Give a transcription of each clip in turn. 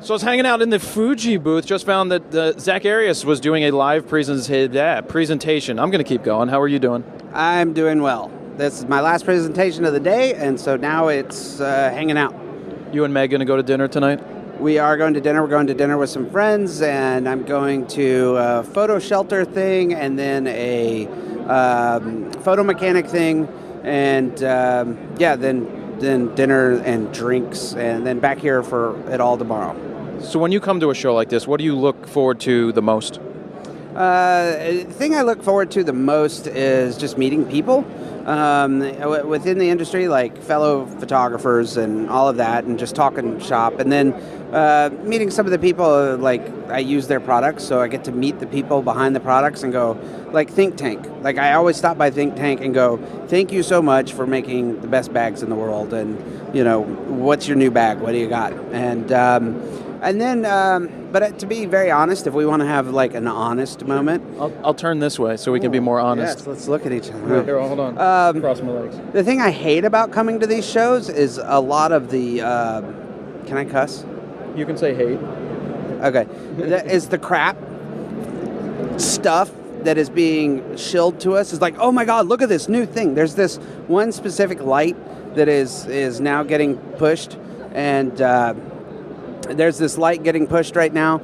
So I was hanging out in the Fuji booth, just found that Zack Arias was doing a live presentation. I'm going to keep going. How are you doing? I'm doing well. This is my last presentation of the day, and so now it's hanging out. You and Meg going to go to dinner tonight? We are going to dinner. We're going to dinner with some friends, and I'm going to a photo shelter thing, and then a photo mechanic thing, and then dinner and drinks, and then back here for it all tomorrow. So when you come to a show like this, what do you look forward to the most? The thing I look forward to the most is just meeting people within the industry, like fellow photographers and all of that, and just talking shop. And then meeting some of the people, like I use their products, so I get to meet the people behind the products and go, like Think Tank. Like I always stop by Think Tank and go, thank you so much for making the best bags in the world. And, what's your new bag? What do you got? And then, but to be very honest, if we want to have like an honest moment, I'll turn this way so we can be more honest. Yes, let's look at each other. Here, hold on. Cross my legs. The thing I hate about coming to these shows is a lot of the. Can I cuss? You can say hate. Okay, is the crap stuff that is being shilled to us. Is like, oh my God, look at this new thing. There's this one specific light that is now getting pushed, and. There's this light getting pushed right now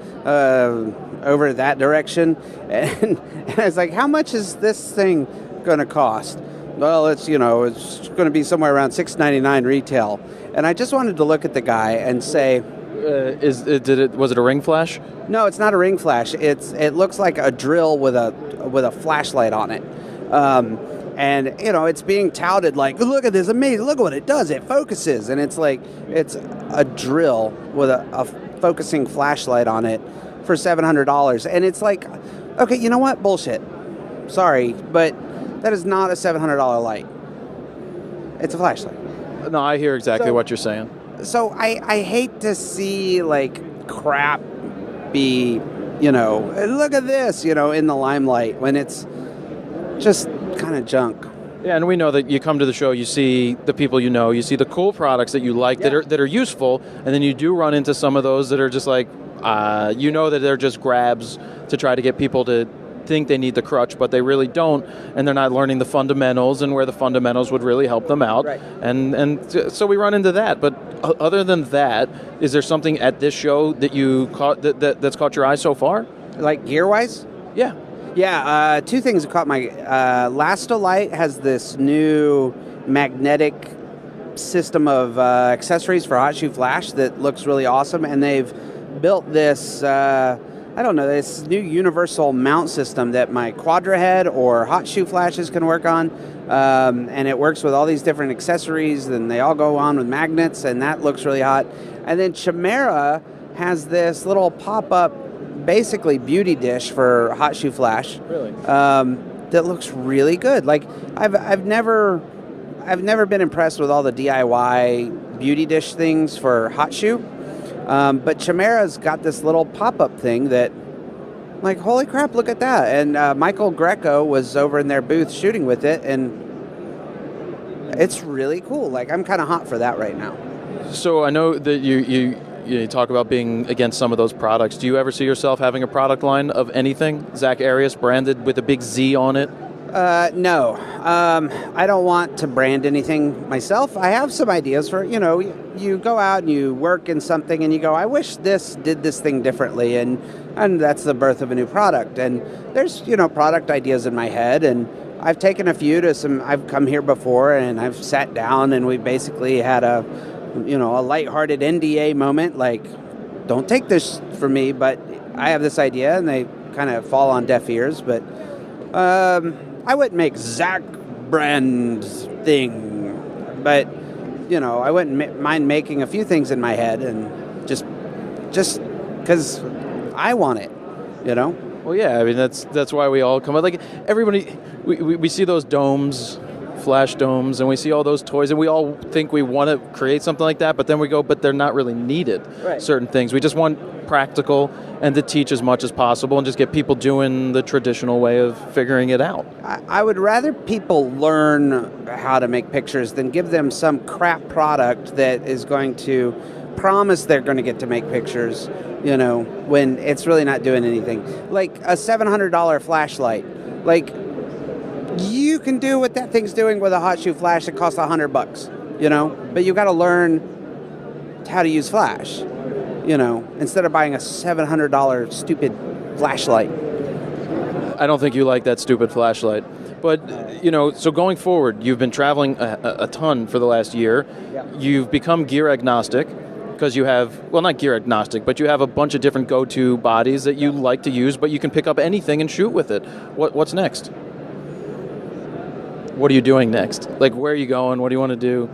over that direction, and I was like, how much is this thing going to cost? Well, it's going to be somewhere around $6.99 retail, and I just wanted to look at the guy and say, was it a ring flash? No, it's not a ring flash. It looks like a drill with a flashlight on it. And, it's being touted like, look at this, amazing, look at what it does, it focuses. And it's like, it's a drill with a focusing flashlight on it for $700. And it's like, okay, you know what? Bullshit. Sorry, but that is not a $700 light. It's a flashlight. No, I hear exactly what you're saying. So I hate to see, like, crap be, look at this, in the limelight when it's just kind of junk. Yeah, and we know that you come to the show, you see the people you see the cool products that you like that are useful, and then you do run into some of those that are just like, that they're just grabs to try to get people to think they need the crutch, but they really don't, and they're not learning the fundamentals and where the fundamentals would really help them out. Right. And so we run into that. But other than that, is there something at this show that you caught that's caught your eye so far? Like gear-wise? Yeah. Yeah, two things that caught my... Lastolite has this new magnetic system of accessories for hot shoe flash that looks really awesome, and they've built this, this new universal mount system that my Quadra head or hot shoe flashes can work on, and it works with all these different accessories, and they all go on with magnets, and that looks really hot. And then Chimera has this little pop-up basically beauty dish for hot shoe flash. Really? That looks really good. Like I've never been impressed with all the DIY beauty dish things for hot shoe. But Chimera's got this little pop-up thing that, like, holy crap, look at that. And Michael Greco was over in their booth shooting with it, and it's really cool. Like, I'm kind of hot for that right now. So I know that you talk about being against some of those products. Do you ever see yourself having a product line of anything? Zack Arias branded with a big Z on it? No. I don't want to brand anything myself. I have some ideas for, you go out and you work in something and you go, I wish this did this thing differently. And that's the birth of a new product. And there's, product ideas in my head, and I've taken a few to I've come here before and I've sat down and we basically had a lighthearted NDA moment, like, don't take this from me, but I have this idea, and they kind of fall on deaf ears. But I wouldn't make Zack brand thing, but I wouldn't mind making a few things in my head, and just because I want it, Well, yeah, I mean that's why we all come. Like everybody, we see those domes. Flash domes, and we see all those toys, and we all think we want to create something like that, but then we go, but they're not really needed. Right. Certain things. We just want practical and to teach as much as possible and just get people doing the traditional way of figuring it out. I would rather people learn how to make pictures than give them some crap product that is going to promise they're going to get to make pictures, you know, when it's really not doing anything. Like a $700 flashlight. Like, you can do what that thing's doing with a hot shoe flash that costs $100, you know, but you got to learn how to use flash, you know, instead of buying a $700 stupid flashlight. I don't think you like that stupid flashlight. But, you know, so going forward, you've been traveling a ton for the last year. Yeah. You've become gear agnostic because you have, well, not gear agnostic, but you have a bunch of different go-to bodies that you like to use, but you can pick up anything and shoot with it. What's next? What are you doing next? Like, where are you going? What do you want to do?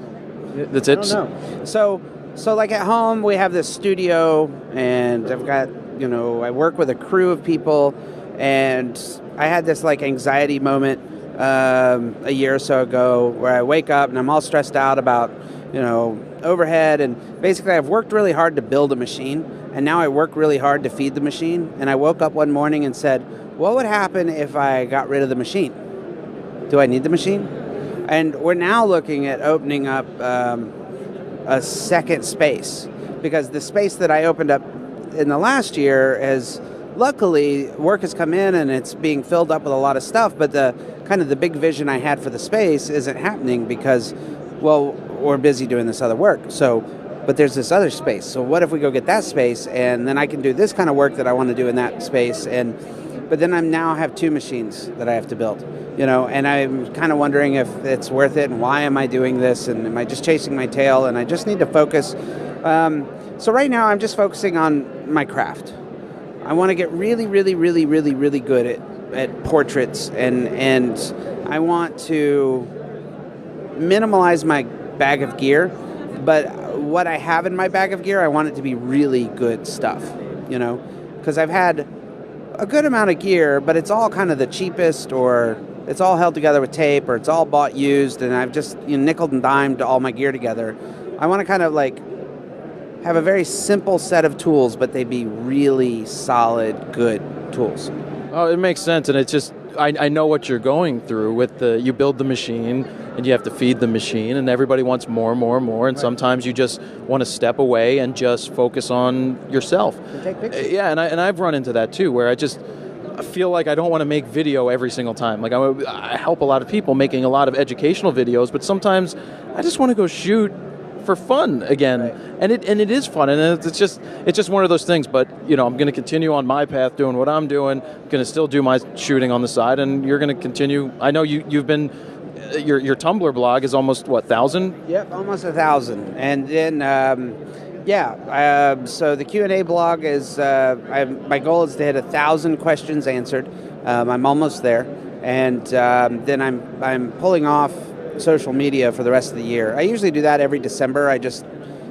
That's it? I don't know. So like at home, we have this studio, and I've got, you know, I work with a crew of people, and I had this like anxiety moment a year or so ago where I wake up and I'm all stressed out about, you know, overhead, and basically I've worked really hard to build a machine, and now I work really hard to feed the machine. And I woke up one morning and said, what would happen if I got rid of the machine? Do I need the machine? And we're now looking at opening up a second space, because the space that I opened up in the last year has, luckily, work has come in and it's being filled up with a lot of stuff, but the kind of the big vision I had for the space isn't happening because, well, we're busy doing this other work. So, but there's this other space. So what if we go get that space, and then I can do this kind of work that I want to do in that space? But then I now have 2 machines that I have to build, you know, and I'm kind of wondering if it's worth it, and why am I doing this, and am I just chasing my tail, and I just need to focus. So right now I'm just focusing on my craft. I want to get really, really, really, really, really good at portraits, and I want to minimalize my bag of gear, but what I have in my bag of gear, I want it to be really good stuff, you know, because I've had a good amount of gear, but it's all kind of the cheapest, or it's all held together with tape, or it's all bought used, and I've just, you know, nickel and dimed all my gear together. I want to kind of like have a very simple set of tools, but they be really solid, good tools. Oh, it makes sense, and it's just, I know what you're going through with you build the machine, and you have to feed the machine, and everybody wants more, and right. Sometimes you just want to step away and just focus on yourself. And take pictures. Yeah, and I've run into that too, where I feel like I don't want to make video every single time. Like I help a lot of people making a lot of educational videos, but sometimes I just want to go shoot for fun again, right. and it is fun, and it's just one of those things. But you know, I'm going to continue on my path doing what I'm doing. I'm going to still do my shooting on the side, and you're going to continue. I know you've been. Your Tumblr blog is almost, what, 1,000? Yep, almost 1,000. And then, so the Q&A blog is, my goal is to hit 1,000 questions answered. I'm almost there. And then I'm pulling off social media for the rest of the year. I usually do that every December. I just,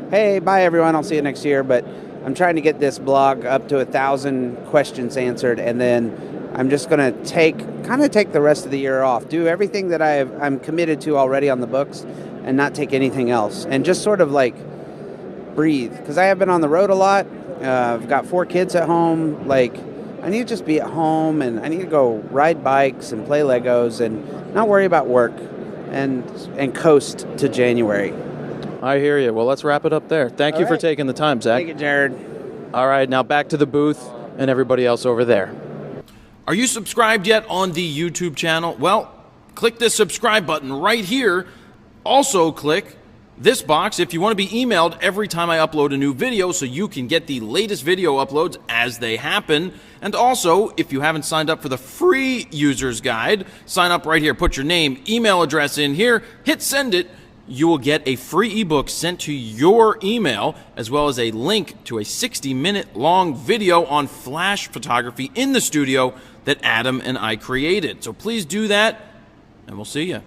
hey, bye everyone, I'll see you next year. But I'm trying to get this blog up to 1,000 questions answered, and then I'm just going to take the rest of the year off, do everything that I'm committed to already on the books, and not take anything else, and just sort of like breathe, because I have been on the road a lot. I've got 4 kids at home. Like, I need to just be at home, and I need to go ride bikes and play Legos and not worry about work, and coast to January. I hear you. Well, let's wrap it up there. Thank you for taking the time, Zach. Thank you, Jared. All right, now back to the booth and everybody else over there. Are you subscribed yet on the YouTube channel? Well, click this subscribe button right here. Also click this box if you want to be emailed every time I upload a new video, so you can get the latest video uploads as they happen. And also, if you haven't signed up for the free user's guide, sign up right here. Put your name, email address in here, hit send it. You will get a free ebook sent to your email, as well as a link to a 60-minute long video on flash photography in the studio that Adam and I created. So please do that, and we'll see you.